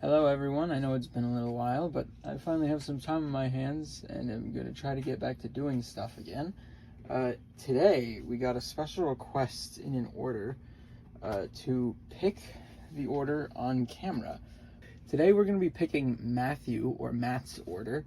Hello everyone, I know it's been a little while, but I finally have some time on my hands and I'm going to try to get back to doing stuff again. Today we got a special request in an order to pick the order on camera. Today we're going to be picking Matthew, or Matt's order.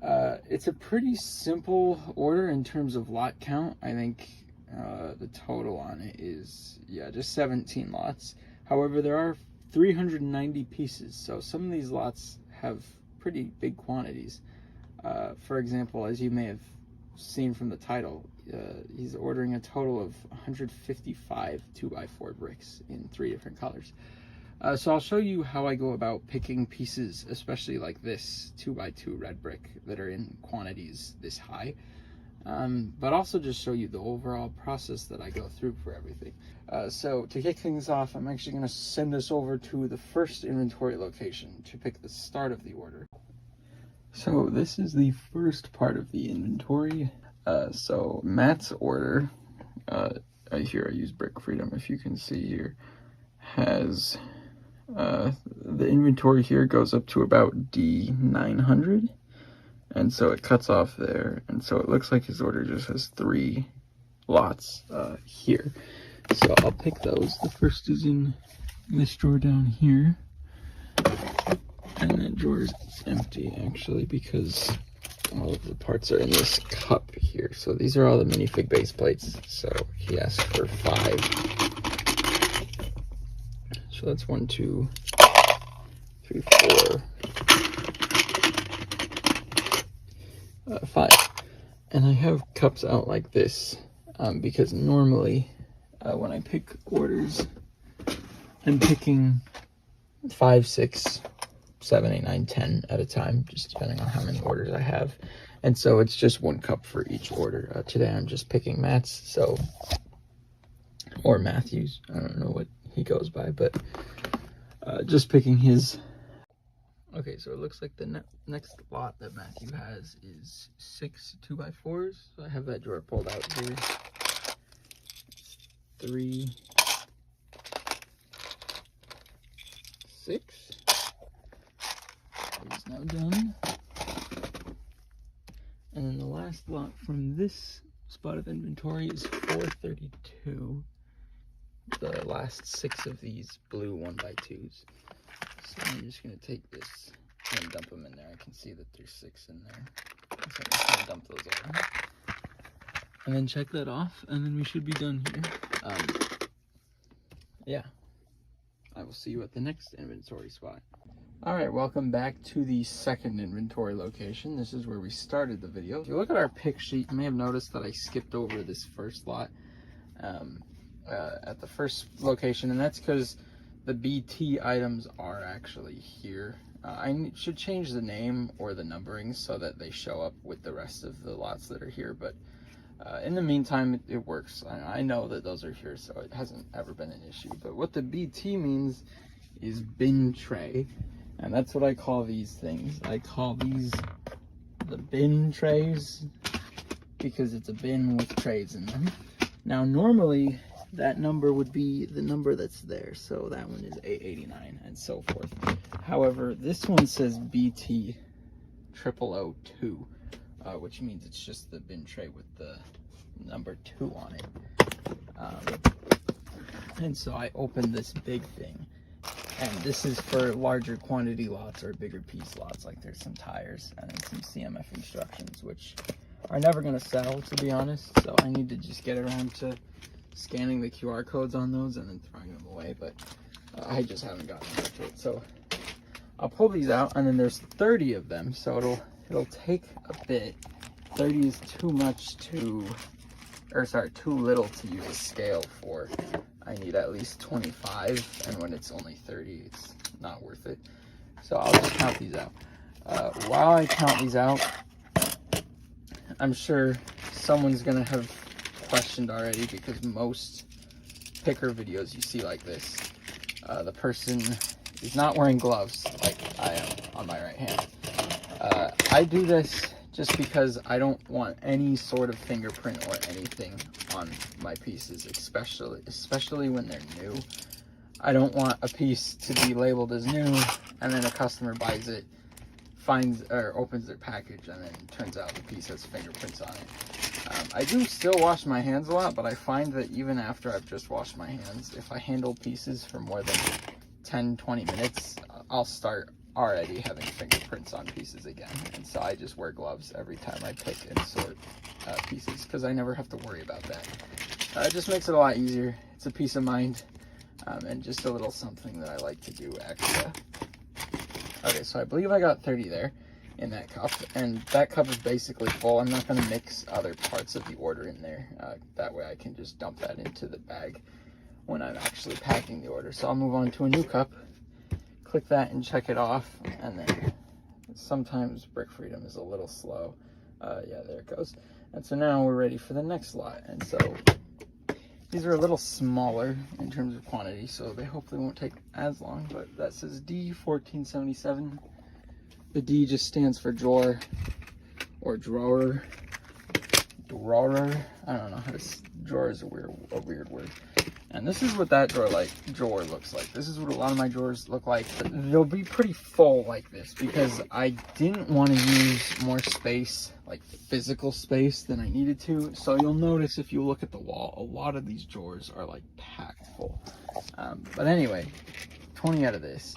It's a pretty simple order in terms of lot count. I think the total on it is, just 17 lots. However, there are 390 pieces, so some of these lots have pretty big quantities. For example, as you may have seen from the title, he's ordering a total of 155 2x4 bricks in 3 different colors. So I'll show you how I go about picking pieces, especially like this 2x2 red brick that are in quantities this high. But also just show you the overall process that I go through for everything. So to kick things off, I'm actually going to send us over to the first inventory location to pick the start of the order. So this is the first part of the inventory. So Matt's order, here I use Brick Freedom, if you can see here, has the inventory here goes up to about D900. And so it cuts off there, and so it looks like his order just has 3 lots here. So I'll pick those. The first is in this drawer down here, and that drawer is empty actually because all of the parts are in this cup here. So these are all the minifig base plates. So he asked for 5. So that's 1, 2, 3, 4. 5. And I have cups out like this because normally when I pick orders, I'm picking 5, 6, 7, 8, 9, 10 at a time, just depending on how many orders I have. And so it's just 1 cup for each order. Today I'm just picking Matt's, or Matthew's. I don't know what he goes by, but just picking his. Okay, so it looks like the next lot that Matthew has is 6 2x4s. So I have that drawer pulled out here. 3, 6. It's now done. And then the last lot from this spot of inventory is 432. The last 6 of these blue 1x2s. So I'm just going to take this and dump them in there. I can see that there's 6 in there. So I'm just going to dump those over. And then check that off, and then we should be done here. Yeah. I will see you at the next inventory spot. Alright, welcome back to the second inventory location. This is where we started the video. If you look at our pick sheet, you may have noticed that I skipped over this first lot at the first location, and that's because the BT items are actually here. I should change the name or the numbering so that they show up with the rest of the lots that are here, but in the meantime, it works. I know that those are here, so it hasn't ever been an issue. But what the BT means is bin tray, and that's what I call these things. I call these the bin trays because it's a bin with trays in them. Now, normally, that number would be the number that's there. So that one is 889 and so forth. However, this one says BT 0002, which means it's just the bin tray with the number 2 on it. And so I opened this big thing. And this is for larger quantity lots or bigger piece lots. Like there's some tires and then some CMF instructions, which are never going to sell, to be honest. So I need to just get around to scanning the QR codes on those and then throwing them away, but I just haven't gotten to it. So I'll pull these out, and then there's 30 of them, so it'll take a bit. 30 is too little to use a scale for. I need at least 25, and when it's only 30, it's not worth it. So I'll just count these out. While I count these out, I'm sure someone's gonna have questioned already, because most picker videos you see like this, the person is not wearing gloves like I am on my right hand. I do this just because I don't want any sort of fingerprint or anything on my pieces, especially when they're new. I don't want a piece to be labeled as new and then a customer buys it, finds or opens their package, and then turns out the piece has fingerprints on it. I do still wash my hands a lot, but I find that even after I've just washed my hands, if I handle pieces for more than 10-20 minutes, I'll start already having fingerprints on pieces again. And so I just wear gloves every time I pick and sort pieces, because I never have to worry about that. It just makes it a lot easier. It's a peace of mind, and just a little something that I like to do extra. Okay, so I believe I got 30 there in that cup, and that cup is basically full. I'm not going to mix other parts of the order in there. That way I can just dump that into the bag when I'm actually packing the order. So I'll move on to a new cup, click that and check it off, and then sometimes Brick Freedom is a little slow. Yeah, there it goes. And so now we're ready for the next lot. And so these are a little smaller in terms of quantity, so they hopefully won't take as long, but that says D1477. The D just stands for drawer or drawer. Drawer. I don't know how to. Drawer is a weird word. And this is what that drawer looks like. This is what a lot of my drawers look like. They'll be pretty full like this because I didn't want to use more space, like physical space, than I needed to. So you'll notice if you look at the wall, a lot of these drawers are like packed full. But anyway, 20 out of this.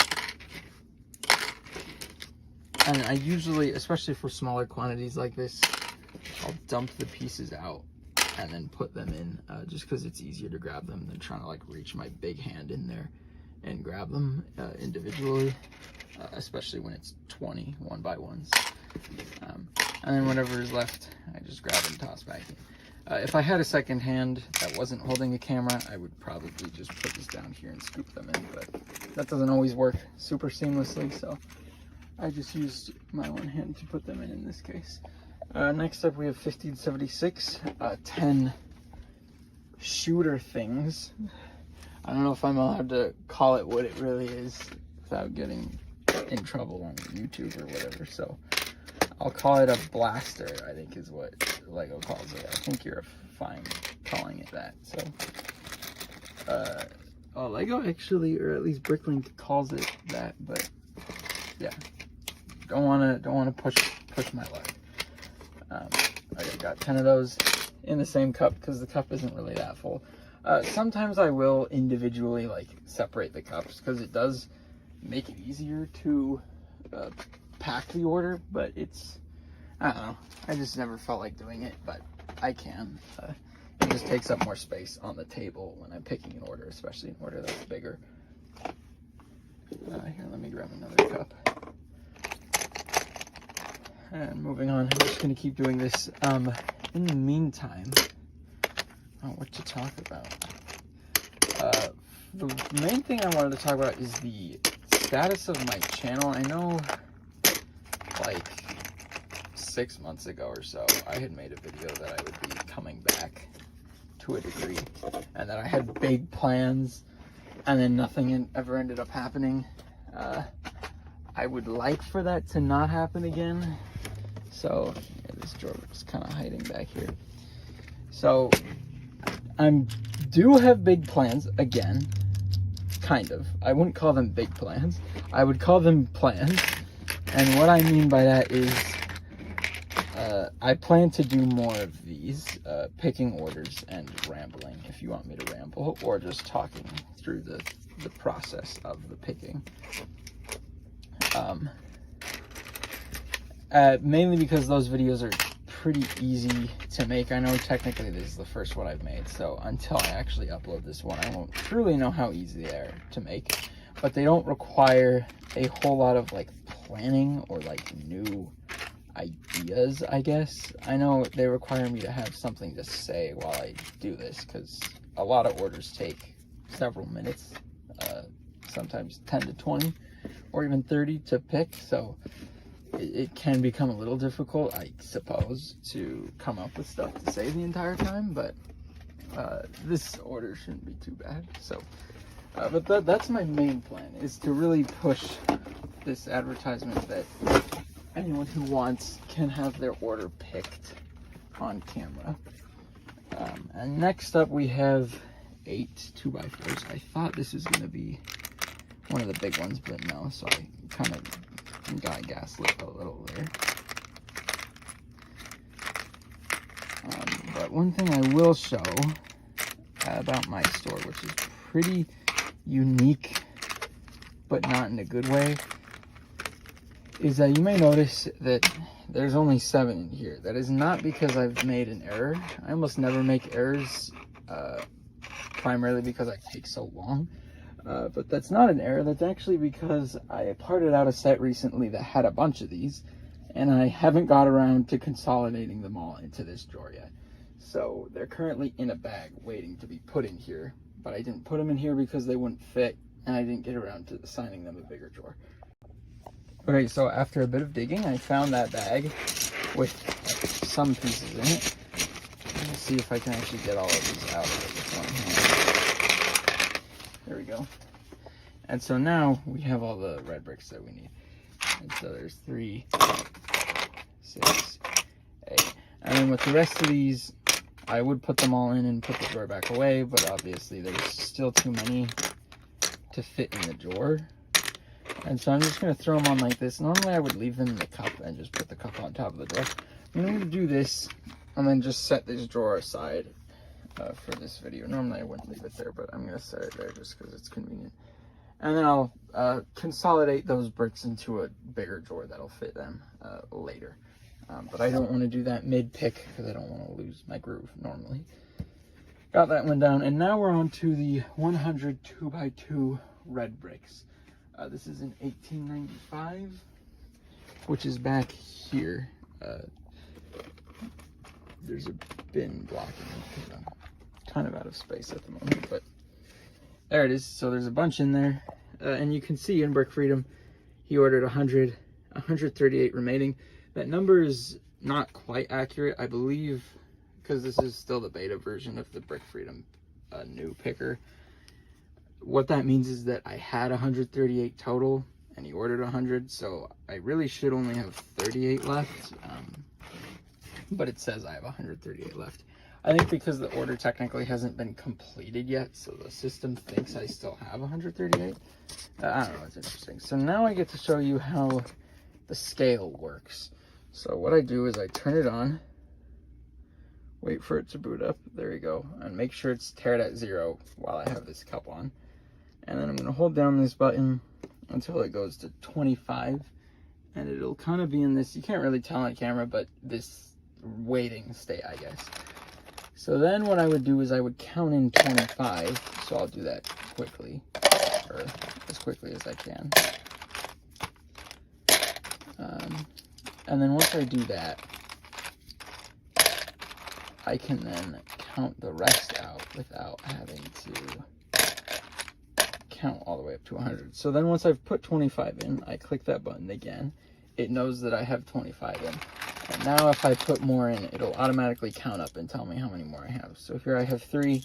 And I usually, especially for smaller quantities like this, I'll dump the pieces out and then put them in, just because it's easier to grab them than trying to like reach my big hand in there and grab them individually, especially when it's 20 one by ones. And then whatever is left, I just grab and toss back in. If I had a second hand that wasn't holding a camera, I would probably just put this down here and scoop them in, but that doesn't always work super seamlessly, so I just used my one hand to put them in this case. Next up we have 1576, 10 shooter things. I don't know if I'm allowed to call it what it really is without getting in trouble on YouTube or whatever, so I'll call it a blaster, I think is what Lego calls it. I think you're fine calling it that. So Lego actually, or at least Bricklink calls it that, but yeah, don't want to push my luck. I got 10 of those in the same cup because the cup isn't really that full. Sometimes I will individually like separate the cups because it does make it easier to pack the order, but I don't know, I just never felt like doing it, but I can. It just takes up more space on the table when I'm picking an order, especially an order that's bigger. Here, let me grab another cup. And moving on, I'm just going to keep doing this. In the meantime, what to talk about? The main thing I wanted to talk about is the status of my channel. I know, like 6 months ago or so, I had made a video that I would be coming back to a degree, and that I had big plans, and then nothing ever ended up happening. I would like for that to not happen again. So yeah, this drawer is kind of hiding back here. So I do have big plans again, kind of. I wouldn't call them big plans. I would call them plans. And what I mean by that is I plan to do more of these, picking orders and rambling, if you want me to ramble, or just talking through the process of the picking. Mainly because those videos are pretty easy to make. I know technically this is the first one I've made, so until I actually upload this one, I won't truly know how easy they are to make. But they don't require a whole lot of like planning or like new ideas, I guess. I know they require me to have something to say while I do this, because a lot of orders take several minutes, sometimes 10 to 20 or even 30 to pick, so it can become a little difficult, I suppose, to come up with stuff to say the entire time, but this order shouldn't be too bad. So but that's my main plan, is to really push this advertisement that anyone who wants can have their order picked on camera. And next up we have 8 2x4s. I thought this was going to be one of the big ones, but no, so I kind of got gaslit a little there. But one thing I will show about my store, which is pretty unique, but not in a good way, is that you may notice that there's only 7 in here. That is not because I've made an error. I almost never make errors, primarily because I take so long. But that's not an error. That's actually because I parted out a set recently that had a bunch of these, and I haven't got around to consolidating them all into this drawer yet. So they're currently in a bag waiting to be put in here, but I didn't put them in here because they wouldn't fit, and I didn't get around to assigning them a bigger drawer. Okay, so after a bit of digging, I found that bag with some pieces in it. Let me see if I can actually get all of these out of it with one hand. There we go. And so now we have all the red bricks that we need. And so there's 3, 6, 8. And then with the rest of these, I would put them all in and put the drawer back away, but obviously there's still too many to fit in the drawer. And so I'm just going to throw them on like this. Normally I would leave them in the cup and just put the cup on top of the drawer. I'm going to do this and then just set this drawer aside for this video. Normally I wouldn't leave it there, but I'm going to set it there just because it's convenient. And then I'll consolidate those bricks into a bigger drawer that'll fit them later. But I don't want to do that mid-pick because I don't want to lose my groove normally. Got that one down, and now we're on to the 100 2x2 red bricks. This is in 1895, which is back here. There's a bin blocking me because I'm kind of out of space at the moment, but there it is. So there's a bunch in there, and you can see in Brick Freedom, he ordered 100, 138 remaining. That number is not quite accurate, I believe, because this is still the beta version of the Brick Freedom new picker. What that means is that I had 138 total, and he ordered 100, so I really should only have 38 left, but it says I have 138 left. I think because the order technically hasn't been completed yet, so the system thinks I still have 138. I don't know, it's interesting. So now I get to show you how the scale works. So what I do is I turn it on, wait for it to boot up, there you go, and make sure it's teared at 0 while I have this cup on. And then I'm going to hold down this button until it goes to 25, and it'll kind of be in this, you can't really tell on camera, but this waiting state, I guess. So then what I would do is I would count in 25, so I'll do that quickly, or as quickly as I can. And then once I do that, I can then count the rest out without having to count all the way up to 100. So then once I've put 25 in, I click that button again. It knows that I have 25 in. And now if I put more in, it'll automatically count up and tell me how many more I have. So here I have 3,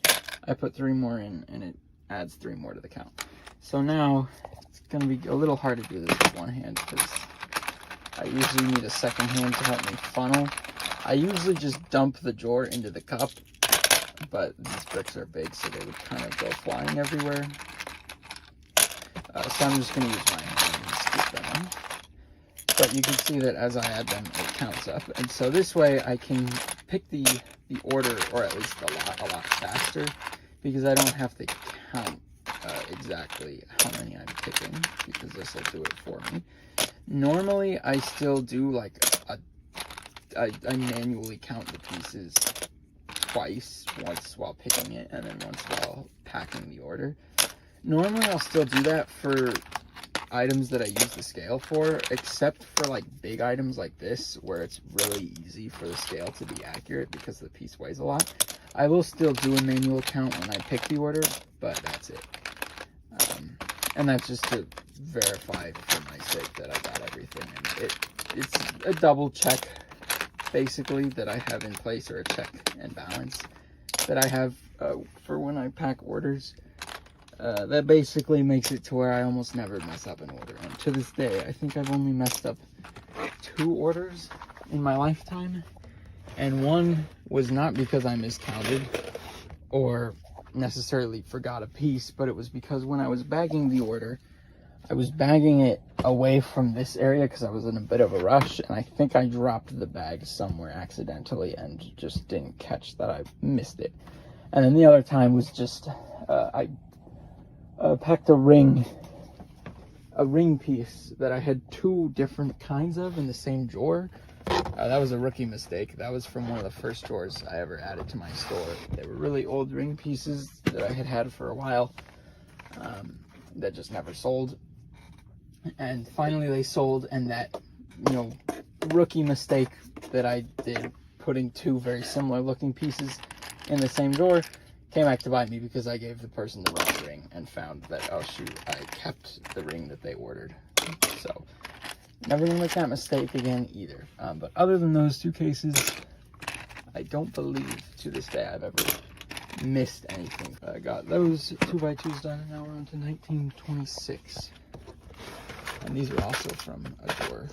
I put 3 more in, and it adds 3 more to the count. So now it's going to be a little hard to do this with one hand because I usually need a second hand to help me funnel. I usually just dump the drawer into the cup, but these bricks are big, so they would kind of go flying everywhere. So I'm just going to use my hand and scoop them in. But you can see that as I add them, it counts up. And so this way I can pick the order, or at least a lot faster, because I don't have to count exactly how many I'm picking, because this will do it for me. Normally, I still do like I manually count the pieces twice, once while picking it and then once while packing the order. Normally, I'll still do that for items that I use the scale for, except for like big items like this, where it's really easy for the scale to be accurate because the piece weighs a lot. I will still do a manual count when I pick the order, but that's it. And that's just to verify for my sake that I got everything. And it's a double check, basically, that I have in place, or a check and balance that I have for when I pack orders. That basically makes it to where I almost never mess up an order. And to this day, I think I've only messed up 2 orders in my lifetime. And one was not because I miscounted or necessarily forgot a piece, but it was because when I was bagging the order, I was bagging it away from this area because I was in a bit of a rush, and I think I dropped the bag somewhere accidentally and just didn't catch that I missed it. And then the other time was just I packed a ring piece that I had 2 different kinds of in the same drawer. That was a rookie mistake. That was from one of the first drawers I ever added to my store. They were really old ring pieces that I had for a while, that just never sold. And finally they sold, and that, rookie mistake that I did, putting 2 very similar looking pieces in the same drawer, came back to bite me because I gave the person the wrong ring and found that, oh shoot, I kept the ring that they ordered. So never gonna make that mistake again either. But other than those 2 cases, I don't believe to this day I've ever missed anything. I got those 2x2s done, and now we're on to 1926. And these are also from a drawer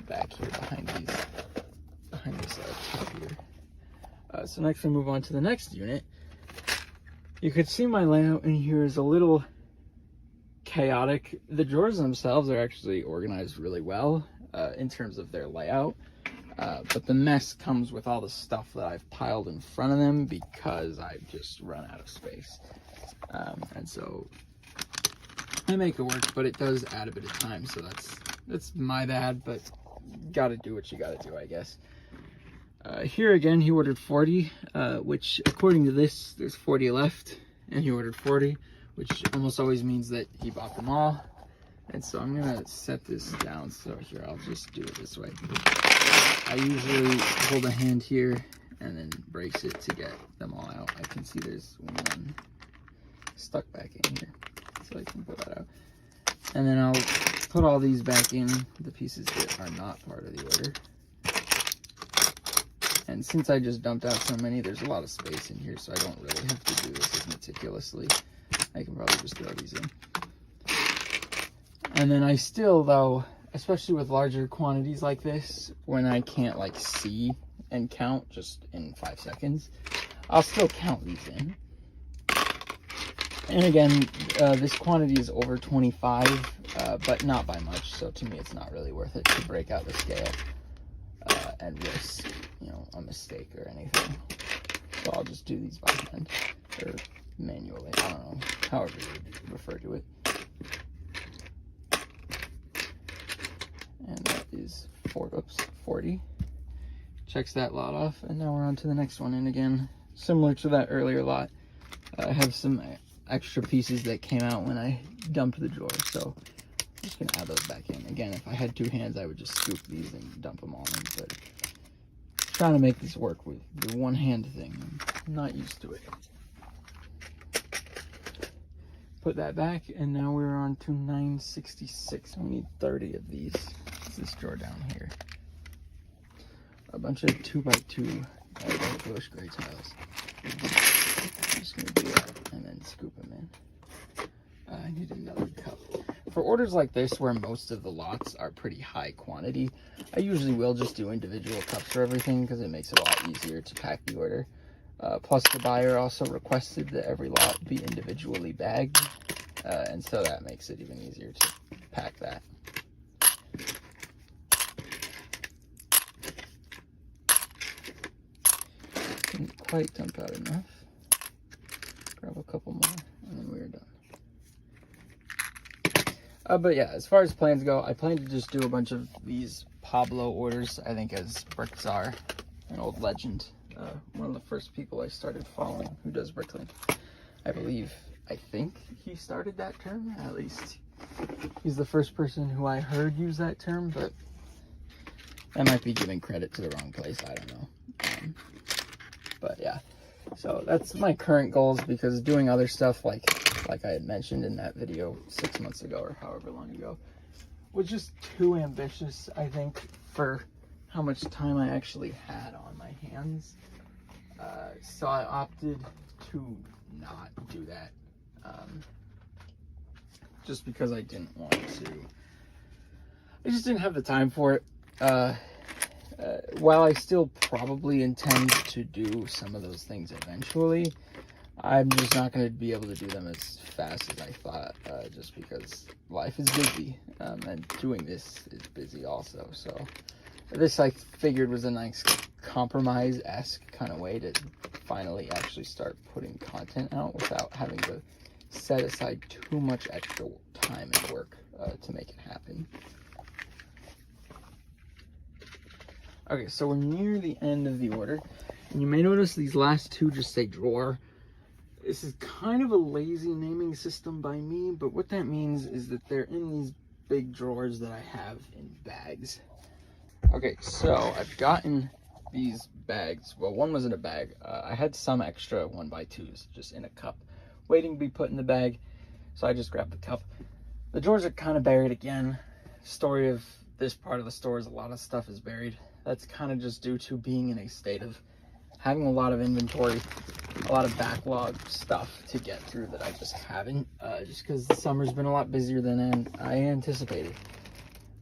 back here behind this top here. So next we move on to the next unit. You could see my layout in here is a little chaotic. The drawers themselves are actually organized really well in terms of their layout, but the mess comes with all the stuff that I've piled in front of them because I've just run out of space. And so I make it work, but it does add a bit of time, so that's my bad, but gotta do what you gotta do, I guess. Here again, he ordered 40, which according to this, there's 40 left, and he ordered 40, which almost always means that he bought them all. And so I'm gonna set this down. So here, I'll just do it this way. I usually hold a hand here and then brace it to get them all out. I can see there's one stuck back in here, so I can pull that out. And then I'll put all these back in, the pieces that are not part of the order. And since I just dumped out so many, there's a lot of space in here, so I don't really have to do this as meticulously. I can probably just throw these in. And then I still, though, especially with larger quantities like this, when I can't like see and count just in 5 seconds, I'll still count these in. And again, this quantity is over 25, but not by much, so to me it's not really worth it to break out the scale and risk, a mistake or anything. So I'll just do these by hand, or manually, I don't know, however you would refer to it. And that is 40. Checks that lot off, and now we're on to the next one. And again, similar to that earlier lot, I have some extra pieces that came out when I dumped the drawer, so I'm just gonna add those back in. Again, if I had 2 hands, I would just scoop these and dump them all in, but trying to make this work with the one hand thing. I'm not used to it. Put that back, and now we're on to 966. We need 30 of these. It's this drawer down here. A bunch of 2x2 bluish gray tiles. I'm just gonna do that and then scoop them in. I need another cup. For orders like this, where most of the lots are pretty high quantity, I usually will just do individual cups for everything because it makes it a lot easier to pack the order. Plus the buyer also requested that every lot be individually bagged, and so that makes it even easier to pack that. Didn't quite dump out enough. Grab a couple more, and then we're done. But yeah, as far as plans go, I plan to just do a bunch of these PABLO orders. I think as bricks are an old legend. One of the first people I started following who does Bricklink. I think he started that term, at least. He's the first person who I heard use that term, but I might be giving credit to the wrong place, I don't know. But yeah, so that's my current goals, because doing other stuff like I had mentioned in that video 6 months ago or however long ago was just too ambitious, I think, for how much time I actually had on my hands. So I opted to not do that, just because I didn't want to. I just didn't have the time for it. While I still probably intend to do some of those things eventually, I'm just not going to be able to do them as fast as I thought, just because life is busy, and doing this is busy also. So this I figured was a nice compromise-esque kind of way to finally actually start putting content out without having to set aside too much extra time and work to make it happen. Okay, so we're near the end of the order, and you may notice these last two just say drawer. This is kind of a lazy naming system by me, but what that means is that they're in these big drawers that I have in bags. Okay, so I've gotten these bags. Well, one was in a bag. I had some extra 1x2s just in a cup waiting to be put in the bag, so I just grabbed the cup. The drawers are kind of buried again. Story of this part of the store is a lot of stuff is buried. That's kind of just due to being in a state of having a lot of inventory, a lot of backlog stuff to get through that I just haven't, just because the summer's been a lot busier than I anticipated.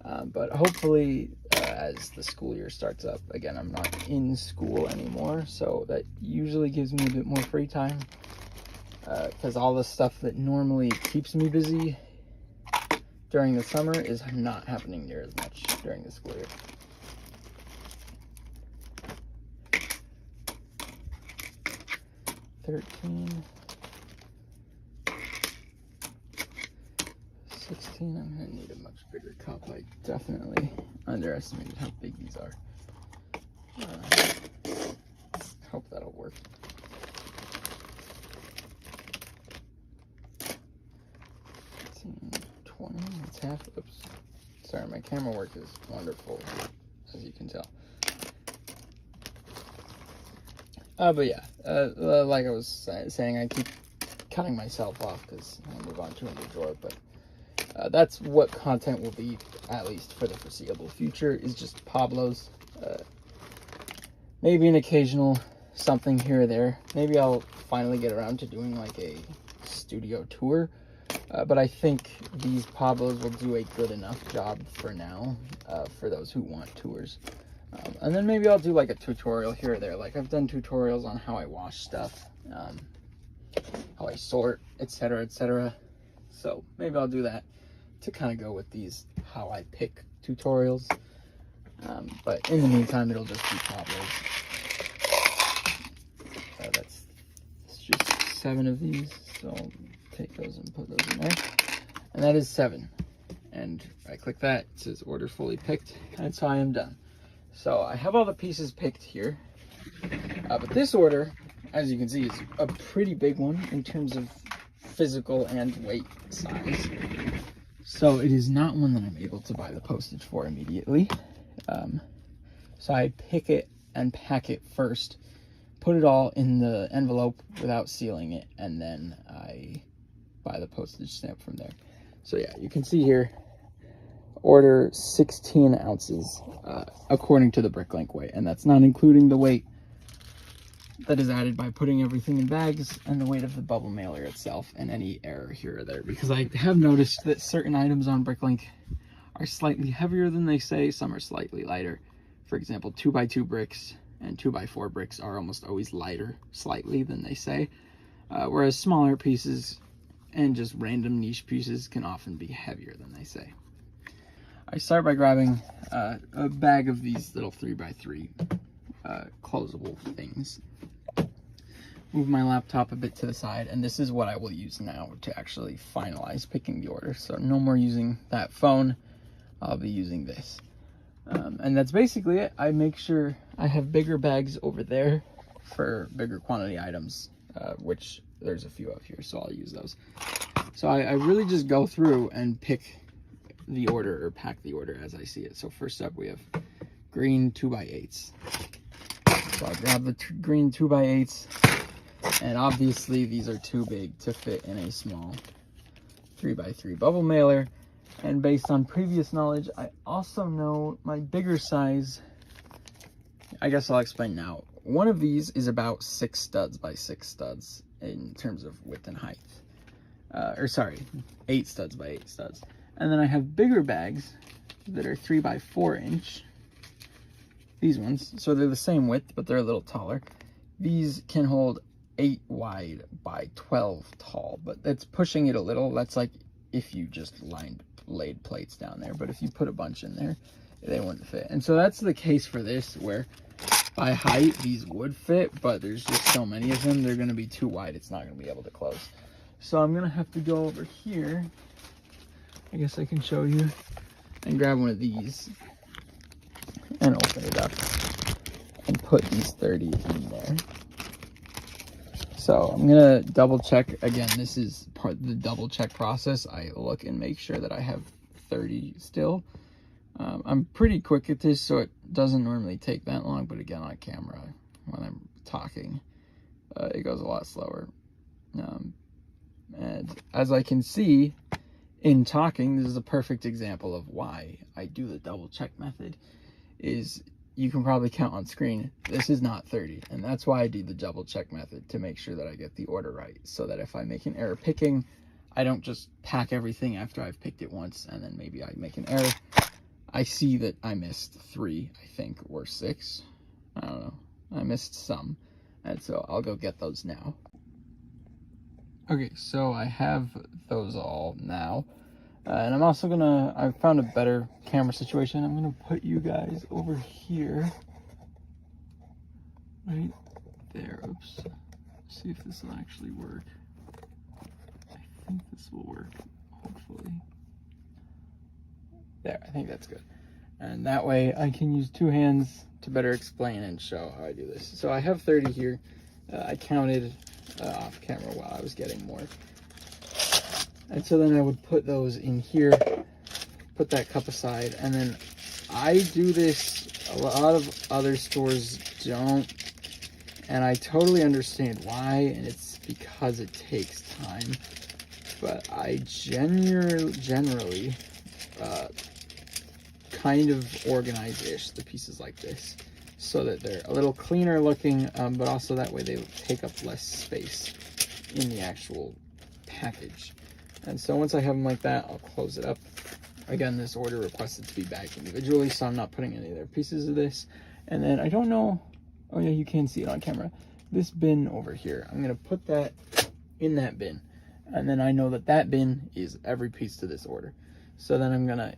But hopefully, as the school year starts up, again, I'm not in school anymore, so that usually gives me a bit more free time, because all the stuff that normally keeps me busy during the summer is not happening near as much during the school year. $13, $16. I'm gonna need a much bigger cup. I definitely underestimated how big these are. Hope that'll work. 20. It's half. Oops. Sorry, my camera work is wonderful, as you can tell. But yeah, like I was saying, I keep cutting myself off because I move on to a new drawer, but that's what content will be, at least for the foreseeable future, is just Pablo's. Maybe an occasional something here or there. Maybe I'll finally get around to doing like a studio tour, but I think these Pablos will do a good enough job for now, for those who want tours. And then maybe I'll do like a tutorial here or there. Like I've done tutorials on how I wash stuff, how I sort, etc., etc. So maybe I'll do that to kind of go with these how I pick tutorials. But in the meantime, it'll just be Pablo's. That's just 7 of these. So I'll take those and put those in there. And that is 7. And I click that, it says order fully picked. And so I am done. So I have all the pieces picked here, but this order, as you can see, is a pretty big one in terms of physical and weight size. So it is not one that I'm able to buy the postage for immediately. So I pick it and pack it first, put it all in the envelope without sealing it, and then I buy the postage stamp from there. So yeah, you can see here, order 16 ounces according to the Bricklink weight, and that's not including the weight that is added by putting everything in bags and the weight of the bubble mailer itself and any error here or there, because I have noticed that certain items on Bricklink are slightly heavier than they say, some are slightly lighter. For example, 2x2 bricks and 2x4 bricks are almost always lighter slightly than they say, whereas smaller pieces and just random niche pieces can often be heavier than they say. I start by grabbing a bag of these little 3x3 closable things. Move my laptop a bit to the side, and this is what I will use now to actually finalize picking the order. So no more using that phone, I'll be using this. And that's basically it. I make sure I have bigger bags over there for bigger quantity items, which there's a few of here, so I'll use those. So I really just go through and pick the order, or pack the order as I see it. So first up we have green 2x8s. So I grab the green 2x8s, and obviously these are too big to fit in a small 3x3 bubble mailer. And based on previous knowledge, I also know my bigger size, I guess I'll explain now. One of these is about 6 studs by 6 studs in terms of width and height. Or sorry, 8 studs by 8 studs. And then I have bigger bags that are 3x4 inch. These ones, so they're the same width, but they're a little taller. These can hold 8 wide by 12 tall, but that's pushing it a little. That's like if you just laid plates down there, but if you put a bunch in there, they wouldn't fit. And so that's the case for this, where by height these would fit, but there's just so many of them, they're going to be too wide. It's not going to be able to close. So I'm going to have to go over here. I guess I can show you, and grab one of these and open it up and put these 30 in there. So I'm gonna double check again. This is part of the double check process. I look and make sure that I have 30 still. I'm pretty quick at this, so it doesn't normally take that long, but again, on camera, when I'm talking, it goes a lot slower. And as I can see in talking, this is a perfect example of why I do the double check method. Is you can probably count on screen, this is not 30, and that's why I do the double check method, to make sure that I get the order right, so that if I make an error picking, I don't just pack everything after I've picked it once and then maybe I make an error. I see that I missed 3, I think, or 6. I don't know. I missed some. And so I'll go get those now. Okay, so I have those all now. And I'm also gonna, I found a better camera situation. I'm gonna put you guys over here. Right there. Oops. See if this will actually work. I think this will work, hopefully. There, I think that's good. And that way I can use 2 hands to better explain and show how I do this. So I have 30 here. I counted off camera while I was getting more. And so then I would put those in here, put that cup aside, and then I do this, a lot of other stores don't, and I totally understand why, and it's because it takes time. But I generally kind of organize-ish the pieces like this, so that they're a little cleaner looking, but also that way they take up less space in the actual package. And so once I have them like that, I'll close it up. Again, this order requested to be bagged individually, so I'm not putting any other pieces of this. And then I don't know, oh yeah, you can see it on camera. This bin over here, I'm gonna put that in that bin. And then I know that that bin is every piece to this order. So then I'm gonna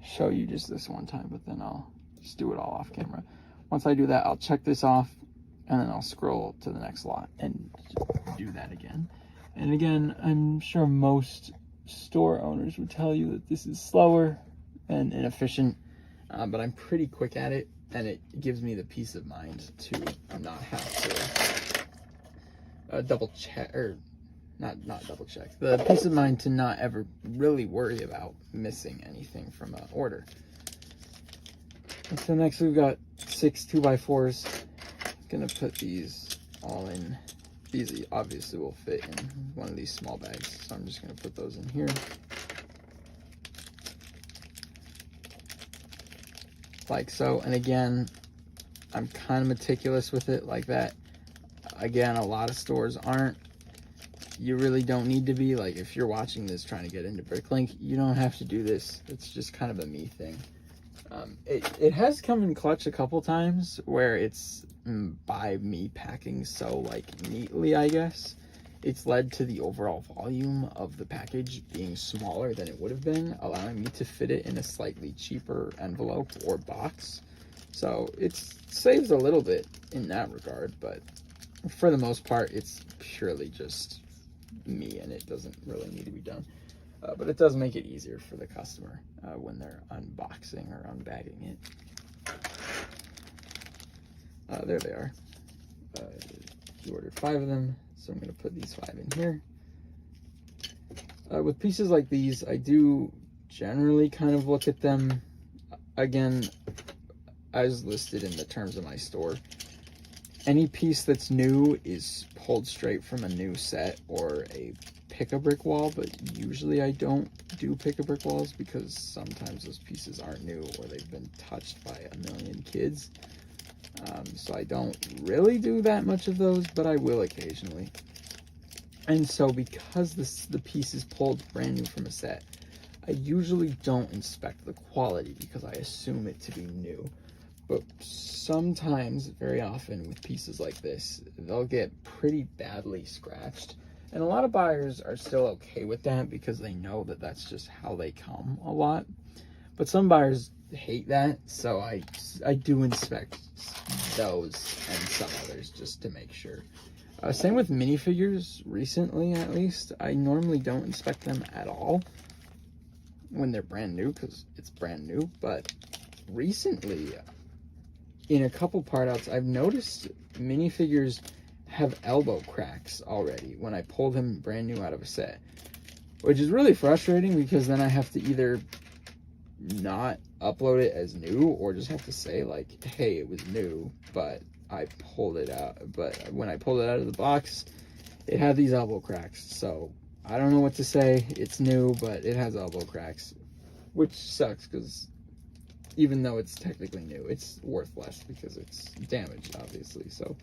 show you just this one time, but then I'll just do it all off camera. Once I do that, I'll check this off, and then I'll scroll to the next lot and do that again. And again, I'm sure most store owners would tell you that this is slower and inefficient, but I'm pretty quick at it, and it gives me the peace of mind to not have to double check, or not double check, the peace of mind to not ever really worry about missing anything from an order. And so next we've got 6 2x4s. Gonna put these all in. These obviously will fit in one of these small bags, so I'm just going to put those in here. Like so, and again, I'm kind of meticulous with it like that. Again, a lot of stores aren't. You really don't need to be. Like, if you're watching this trying to get into Bricklink, you don't have to do this. It's just kind of a me thing. It has come in clutch a couple times where it's by me packing so like neatly, I guess, it's led to the overall volume of the package being smaller than it would have been, allowing me to fit it in a slightly cheaper envelope or box. So it saves a little bit in that regard, but for the most part, it's purely just me, and it doesn't really need to be done. But it does make it easier for the customer when they're unboxing or unbagging it. There they are. He ordered 5 of them, so I'm going to put these 5 in here. With pieces like these, I do generally kind of look at them, again, as listed in the terms of my store. Any piece that's new is pulled straight from a new set or a pick-a-brick wall, but usually I don't do pick-a-brick walls because sometimes those pieces aren't new or they've been touched by a million kids. So I don't really do that much of those, but I will occasionally. And so because the piece is pulled brand new from a set, I usually don't inspect the quality because I assume it to be new. but sometimes, very often with pieces like this, they'll get pretty badly scratched. And a lot of buyers are still okay with that because they know that that's just how they come a lot. But some buyers hate that, so I do inspect those and some others just to make sure. Same with minifigures, recently at least. I normally don't inspect them at all when they're brand new because it's brand new. But recently, in a couple part outs, I've noticed minifigures have elbow cracks already when I pull them brand new out of a set, which is really frustrating because then I have to either not upload it as new or just have to say like, hey, it was new, but I pulled it out. But when I pulled it out of the box, it had these elbow cracks. So I don't know what to say. It's new, but it has elbow cracks, which sucks because even though it's technically new, it's worth less because it's damaged, obviously. So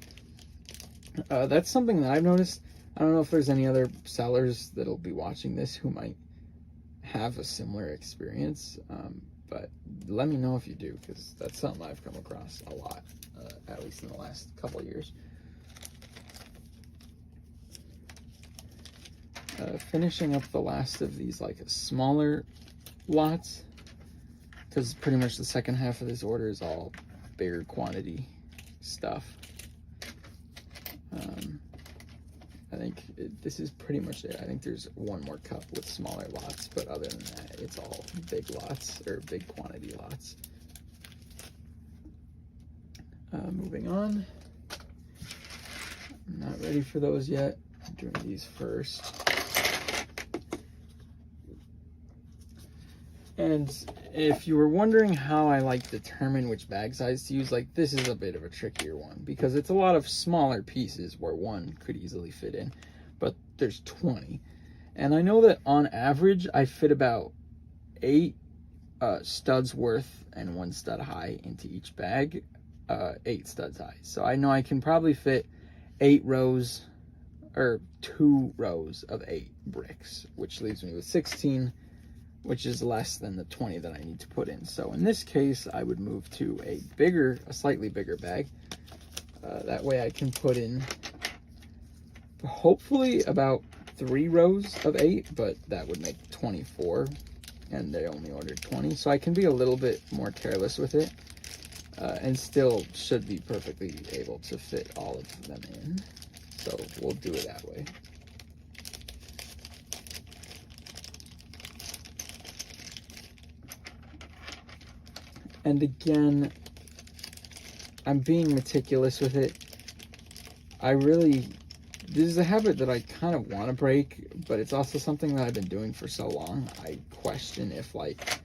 that's something that I've noticed. I don't know if there's any other sellers that'll be watching this who might have a similar experience, but let me know if you do, because that's something I've come across a lot, at least in the last couple of years. Finishing up the last of these like smaller lots, because pretty much the second half of this order is all bigger quantity stuff. I think this is pretty much it. I think there's one more cup with smaller lots, but other than that, it's all big lots, or big quantity lots. Moving on. I'm not ready for those yet. I'm doing these first. And if you were wondering how I like determine which bag size to use, like this is a bit of a trickier one because it's a lot of smaller pieces where one could easily fit in, but there's 20. And I know that on average, I fit about 8 studs worth and 1 stud high into each bag, 8 studs high. So I know I can probably fit 8 rows or 2 rows of 8 bricks, which leaves me with 16, which is less than the 20 that I need to put in. So in this case, I would move to a slightly bigger bag. That way I can put in hopefully about 3 rows of 8, but that would make 24, and they only ordered 20. So I can be a little bit more careless with it, and still should be perfectly able to fit all of them in. So we'll do it that way. And again, I'm being meticulous with it. This is a habit that I kind of want to break, but it's also something that I've been doing for so long. I question if like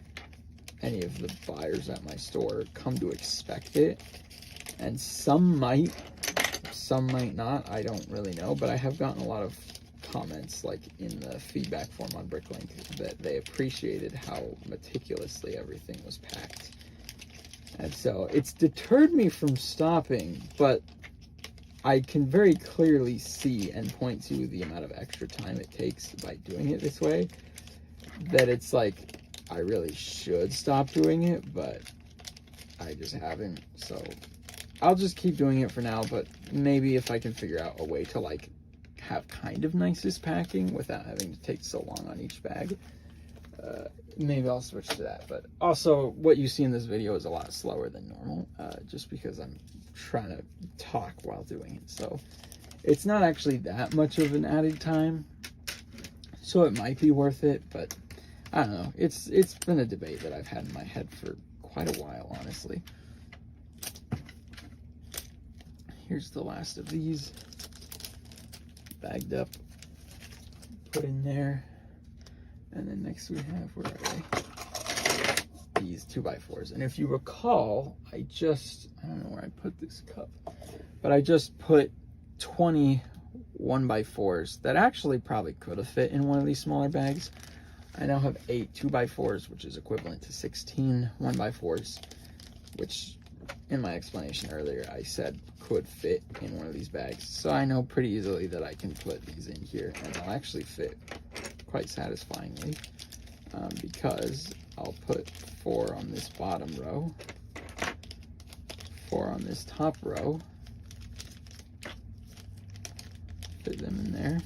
any of the buyers at my store come to expect it. And some might not. I don't really know, but I have gotten a lot of comments like in the feedback form on Bricklink that they appreciated how meticulously everything was packed. And so it's deterred me from stopping, but I can very clearly see and point to the amount of extra time it takes by doing it this way, that it's like, I really should stop doing it, but I just haven't. So I'll just keep doing it for now, but maybe if I can figure out a way to like have kind of nicest packing without having to take so long on each bag, maybe I'll switch to that. But also what you see in this video is a lot slower than normal, just because I'm trying to talk while doing it. So it's not actually that much of an added time, so it might be worth it, but I don't know. It's been a debate that I've had in my head for quite a while, honestly. Here's the last of these, bagged up, put in there. And then next we have, where are they? These 2x4s. And if you recall, I don't know where I put this cup, but I just put 20 1x4s that actually probably could have fit in one of these smaller bags. I now have 8 2x4s, which is equivalent to 16 1x4s, which in my explanation earlier, I said could fit in one of these bags. So I know pretty easily that I can put these in here and they'll actually fit quite satisfyingly, because I'll put 4 on this bottom row 4 on this top row. Fit them in there.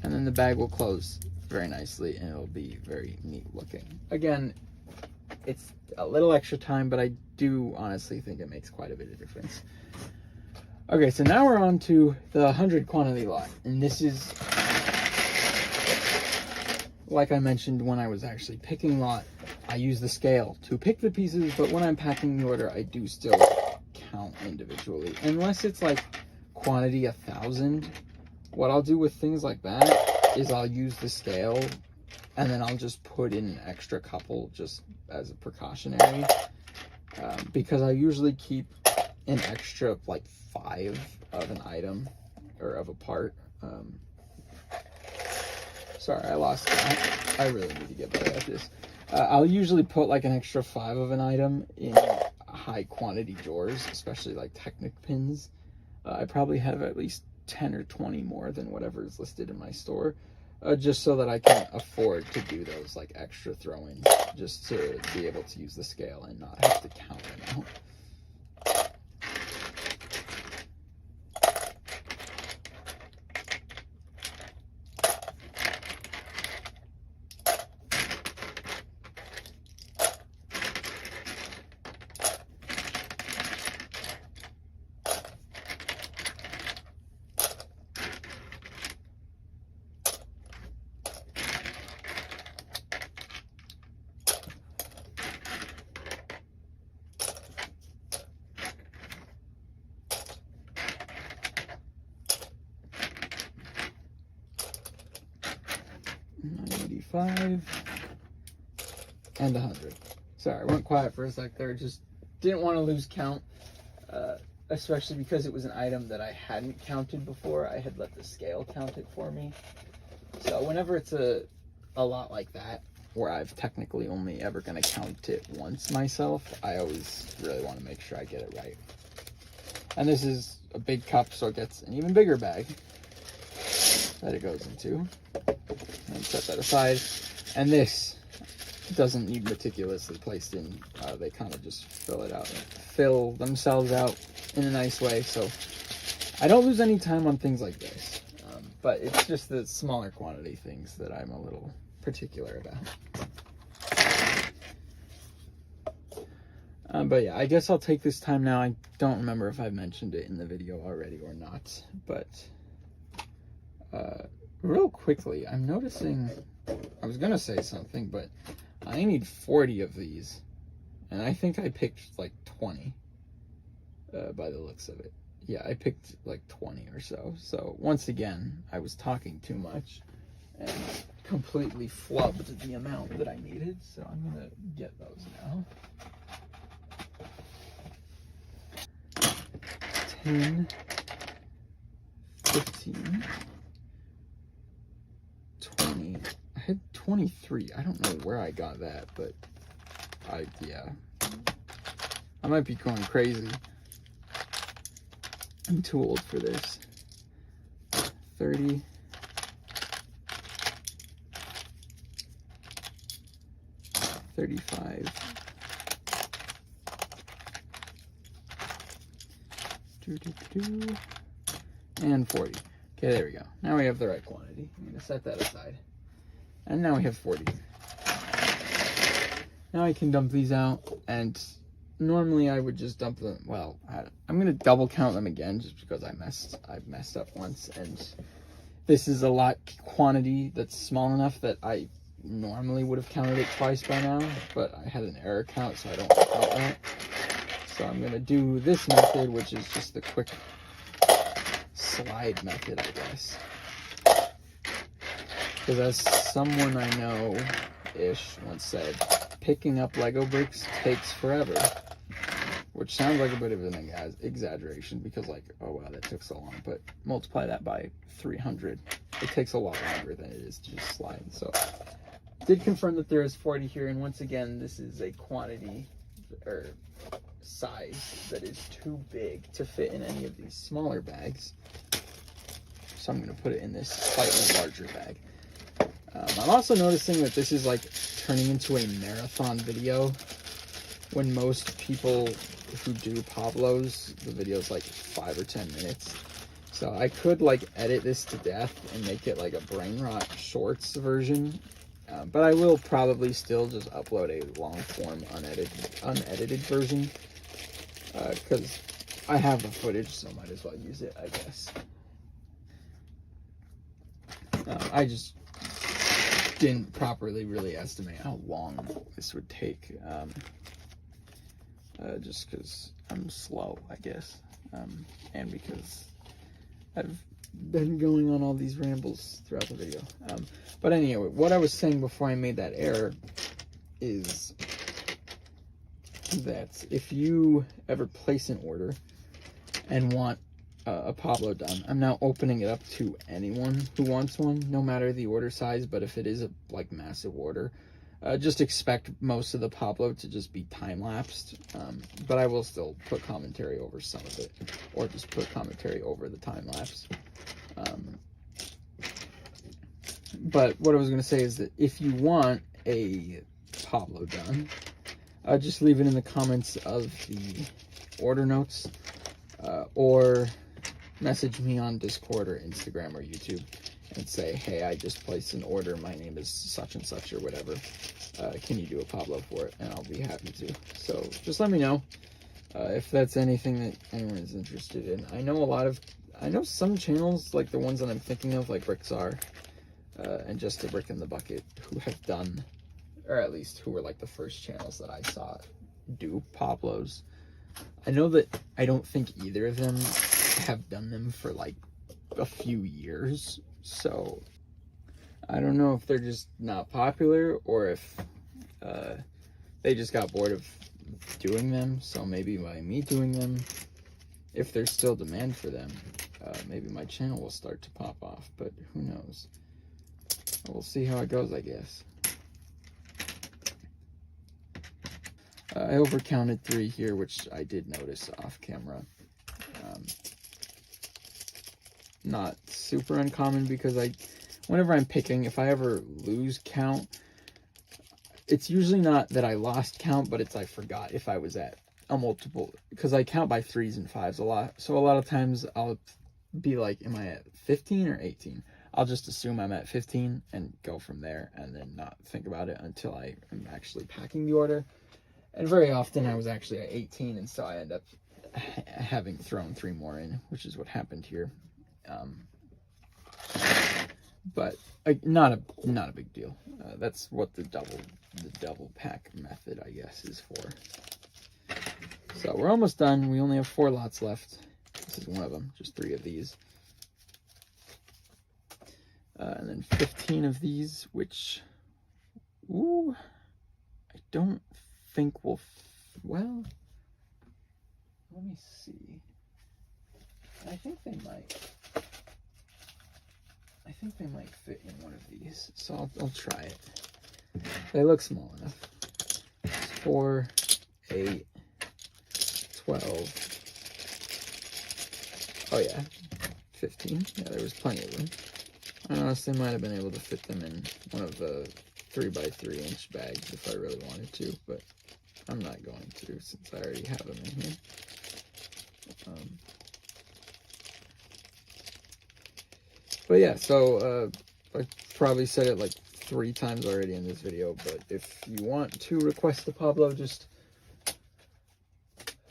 And then the bag will close very nicely and it'll be very neat looking. Again, it's a little extra time, but I do honestly think it makes quite a bit of difference. Okay, so now we're on to the 100 quantity lot. And this is, like I mentioned when I was actually picking lot, I use the scale to pick the pieces, but when I'm packing the order, I do still count individually. Unless it's like quantity 1,000, what I'll do with things like that is I'll use the scale and then I'll just put in an extra couple just as a precautionary, because I usually keep an extra like 5 of an item or of a part. Sorry, I lost that. I really need to get better at this. I'll usually put like an extra 5 of an item in high quantity drawers, especially like Technic pins. I probably have at least 10 or 20 more than whatever is listed in my store, just so that I can afford to do those like extra throw-ins, just to be able to use the scale and not have to count them out. $95 and 100. Sorry, I went quiet for a sec there. Just didn't want to lose count, especially because it was an item that I hadn't counted before. I had let the scale count it for me. So whenever it's a lot like that, where I've technically only ever going to count it once myself, I always really want to make sure I get it right. And this is a big cup, so it gets an even bigger bag that it goes into. And set that aside. And this doesn't need meticulously placed in. They kind of just fill it out, fill themselves out in a nice way. So I don't lose any time on things like this. But it's just the smaller quantity things that I'm a little particular about. But yeah, I guess I'll take this time now. I don't remember if I've mentioned it in the video already or not, but real quickly, I'm noticing, I was gonna say something, but I need 40 of these, and I think I picked like 20 by the looks of it. Yeah, I picked like 20 or so. So once again, I was talking too much and completely flubbed the amount that I needed, so I'm gonna get those now. 10, 15, 20. I had 23. I don't know where I got that, but yeah. I might be going crazy. I'm too old for this. 30. 35. And 40. Okay, there we go. Now we have the right quantity. I'm going to set that aside. And now we have 40. Now I can dump these out, and normally I would just dump them. Well, I'm going to double count them again just because I've messed up once, and this is a lot quantity that's small enough that I normally would have counted it twice by now, but I had an error count, so I don't count that. So I'm going to do this method, which is just the quick slide method, I guess. Because as someone I know-ish once said, picking up Lego bricks takes forever. Which sounds like a bit of an exaggeration, because like, oh wow, that took so long. But multiply that by 300. It takes a lot longer than it is to just slide. So did confirm that there is 40 here, and once again, this is a quantity or size that is too big to fit in any of these smaller bags. So I'm going to put it in this slightly larger bag. I'm also noticing that this is like turning into a marathon video. when most people who do Pablos, the video's like 5 or 10 minutes. So I could like edit this to death and make it like a brain rot shorts version. But I will probably still just upload a long form unedited version. Because I have the footage, so might as well use it, I guess. I just didn't properly really estimate how long this would take. Just because I'm slow, I guess. And because I've been going on all these rambles throughout the video. But anyway, what I was saying before I made that error is that if you ever place an order and want a Pablo done, I'm now opening it up to anyone who wants one, no matter the order size. But if it is a like massive order, just expect most of the Pablo to just be time-lapsed, but I will still put commentary over some of it, or just put commentary over the time-lapse. But what I was going to say is that if you want a Pablo done, just leave it in the comments of the order notes, or message me on Discord or Instagram or YouTube and say, hey, I just placed an order, my name is such and such or whatever, can you do a Pablo for it? And I'll be happy to. So just let me know if that's anything that anyone is interested in. I know some channels, like the ones that I'm thinking of, like Bricksar and Just a Brick in the Bucket, who have done, or at least who were like the first channels that I saw do Pablos. I know that I don't think either of them have done them for like a few years, so I don't know if they're just not popular or if they just got bored of doing them. So maybe by me doing them, if there's still demand for them, maybe my channel will start to pop off, but who knows. We'll see how it goes, I guess. I overcounted 3 here, which I did notice off camera. Not super uncommon, because whenever I'm picking, if I ever lose count, it's usually not that I lost count, but it's I forgot if I was at a multiple, because I count by 3s and 5s a lot. So a lot of times I'll be like, am I at 15 or 18? I'll just assume I'm at 15 and go from there, and then not think about it until I am actually packing the order. And very often I was actually at 18, and so I end up having thrown 3 more in, which is what happened here. But not a big deal. That's what the double pack method, I guess, is for. So we're almost done. We only have 4 lots left. This is one of them, just 3 of these. And then 15 of these, which, ooh, I don't think will, well, let me see. I think they might fit in one of these, so I'll try it. They look small enough. 4, 8, 12. Oh yeah, 15. Yeah, there was plenty of room. I honestly might have been able to fit them in one of the 3x3 inch bags if I really wanted to, but I'm not going to, since I already have them in here. But yeah, so I probably said it like 3 times already in this video, but if you want to request a Pablo, just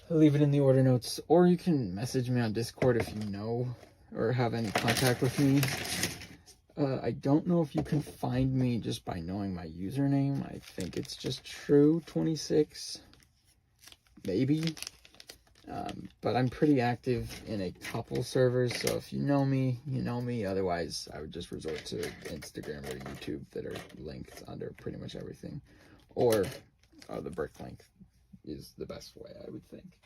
leave it in the order notes, or you can message me on Discord if you know or have any contact with me. I don't know if you can find me just by knowing my username. I think it's just True26, maybe. But I'm pretty active in a couple servers, so if you know me, you know me. Otherwise, I would just resort to Instagram or YouTube that are linked under pretty much everything. Or the Bricklink is the best way, I would think.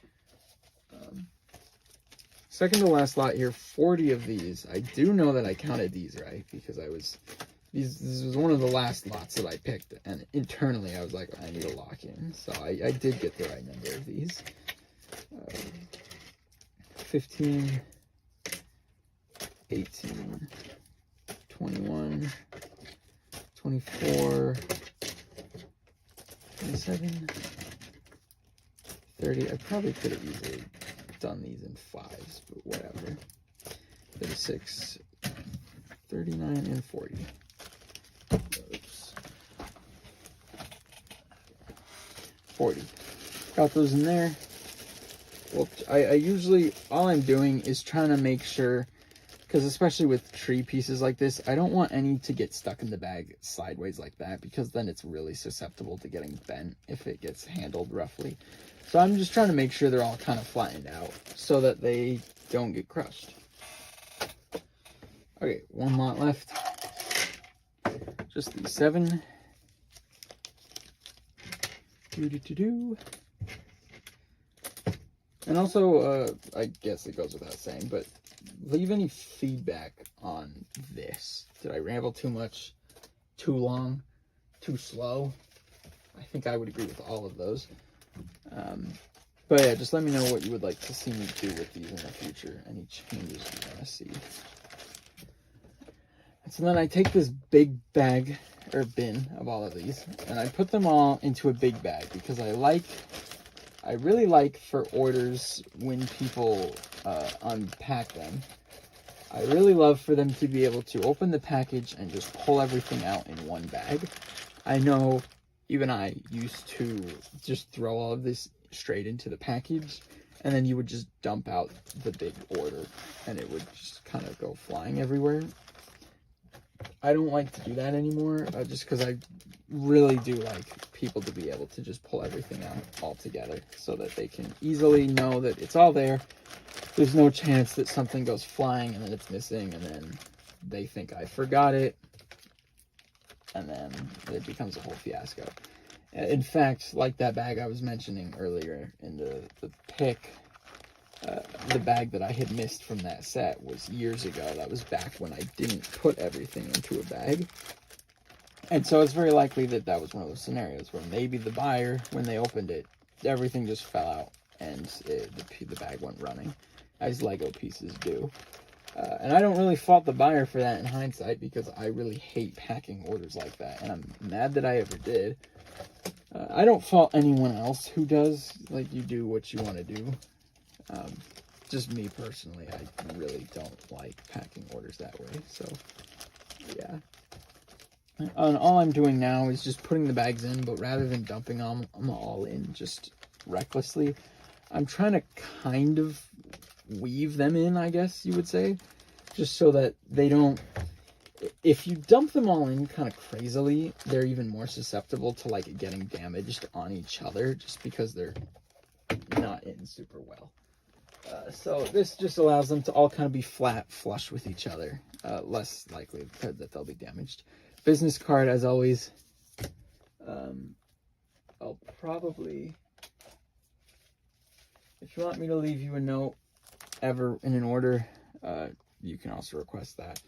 Second to last lot here, 40 of these. I do know that I counted these right, because this was one of the last lots that I picked, and internally I was like, I need a lock-in. So I did get the right number of these. 15, 18, 21, 24, 27, 30. I probably could have easily done these in 5s, but whatever. 36, 39, and 40. Oops. 40. Got those in there. Well, I usually, all I'm doing is trying to make sure, because especially with tree pieces like this, I don't want any to get stuck in the bag sideways like that, because then it's really susceptible to getting bent if it gets handled roughly. So I'm just trying to make sure they're all kind of flattened out so that they don't get crushed. Okay, one lot left. Just these 7. And also, I guess it goes without saying, but leave any feedback on this. Did I ramble too much? Too long? Too slow? I think I would agree with all of those. But yeah, just let me know what you would like to see me do with these in the future. Any changes you want to see. And so then I take this big bag, or bin, of all of these, and I put them all into a big bag, because I really like for orders when people unpack them. I really love for them to be able to open the package and just pull everything out in one bag. I know even I used to just throw all of this straight into the package, and then you would just dump out the big order and it would just kind of go flying everywhere. I don't like to do that anymore, just because I really do like people to be able to just pull everything out all together so that they can easily know that it's all there. There's no chance that something goes flying and then it's missing and then they think I forgot it and then it becomes a whole fiasco. In fact, like that bag I was mentioning earlier in the pick, the bag that I had missed from that set was years ago. That was back when I didn't put everything into a bag. And so it's very likely that that was one of those scenarios where maybe the buyer, when they opened it, everything just fell out and the bag went running, as Lego pieces do. And I don't really fault the buyer for that in hindsight, because I really hate packing orders like that, and I'm mad that I ever did. I don't fault anyone else who does. Like, you do what you want to do. Just me personally, I really don't like packing orders that way. So, yeah. And all I'm doing now is just putting the bags in, but rather than dumping them all in just recklessly, I'm trying to kind of weave them in, I guess you would say, just so that they don't, if you dump them all in kind of crazily, they're even more susceptible to like getting damaged on each other, just because they're not in super well. So this just allows them to all kind of be flat, flush with each other, less likely that they'll be damaged. Business card, as always. I'll probably, if you want me to leave you a note ever in an order, you can also request that.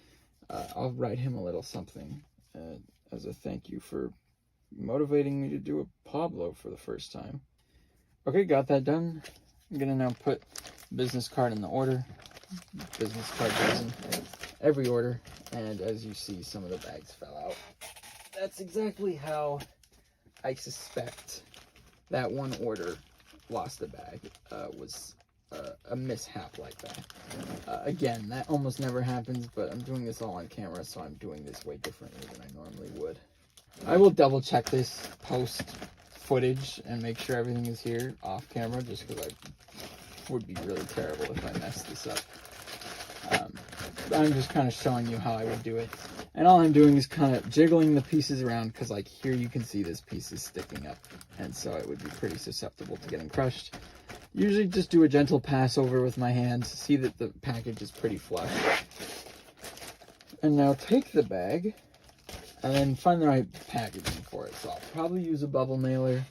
I'll write him a little something as a thank you for motivating me to do a PABLO for the first time. Okay, got that done. I'm gonna now put business card in the order. Business card goes in every order, and as you see, some of the bags fell out. That's exactly how I suspect that one order lost a bag, was a mishap like that. Again, that almost never happens, but I'm doing this all on camera, so I'm doing this way differently than I normally would. I will double check this post footage and make sure everything is here off camera, just because I would be really terrible if I messed this up. I'm just kind of showing you how I would do it. And all I'm doing is kind of jiggling the pieces around, because like here you can see this piece is sticking up, and so it would be pretty susceptible to getting crushed. Usually just do a gentle pass over with my hands, see that the package is pretty flush. And now take the bag and then find the right packaging for it. So I'll probably use a bubble mailer,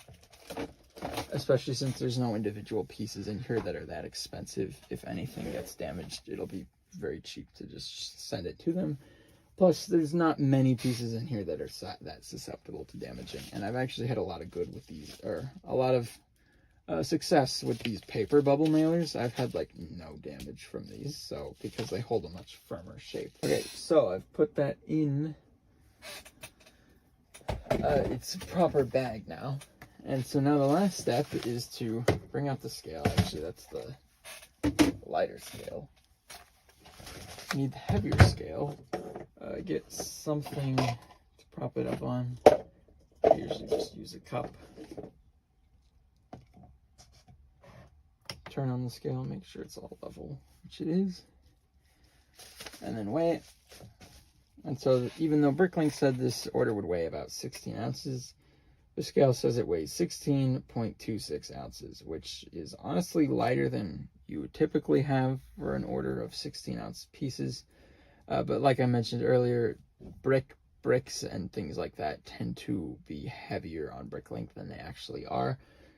especially since there's no individual pieces in here that are that expensive. If anything gets damaged, it'll be very cheap to just send it to them. Plus, there's not many pieces in here that are that susceptible to damaging. And I've actually had a lot of good with these, or a lot of success with these paper bubble mailers. I've had like no damage from these, so because they hold a much firmer shape. Okay, so I've put that in its proper bag now, And so now the last step is to bring out the scale. Actually, that's the lighter scale. You need the heavier scale. Get something to prop it up on. I usually just use a cup. Turn on the scale, make sure it's all level, which it is. And then weigh it. And so even though Bricklink said this order would weigh about 16 ounces, the scale says it weighs 16.26 ounces, which is honestly lighter than you would typically have for an order of 16-ounce pieces. But like I mentioned earlier, bricks and things like that tend to be heavier on Bricklink than they actually are.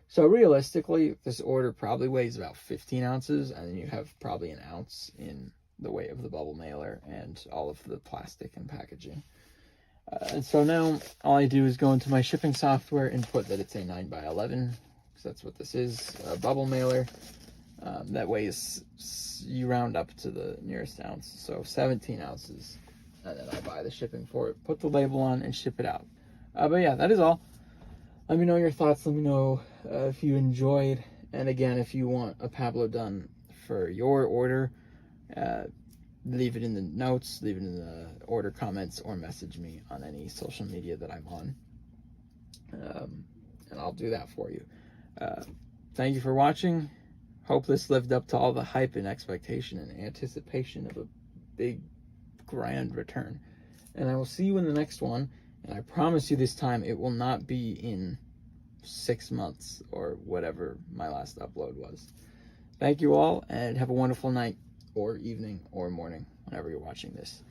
So realistically, this order probably weighs about 15 ounces, and then you have probably an ounce in the weight of the bubble mailer and all of the plastic and packaging. And so now all I do is go into my shipping software and put that it's a 9x11, because that's what this is, a bubble mailer. That weighs, you round up to the nearest ounce, so 17 ounces. And then I buy the shipping for it, put the label on, and ship it out. But yeah, that is all. Let me know your thoughts. Let me know if you enjoyed. And again, if you want a Pablo done for your order, leave it in the notes, leave it in the order comments, or message me on any social media that I'm on. And I'll do that for you. Thank you for watching. Hope this lived up to all the hype and expectation and anticipation of a big, grand return. And I will see you in the next one. And I promise you this time it will not be in 6 months or whatever my last upload was. Thank you all, and have a wonderful night or evening or morning whenever you're watching this.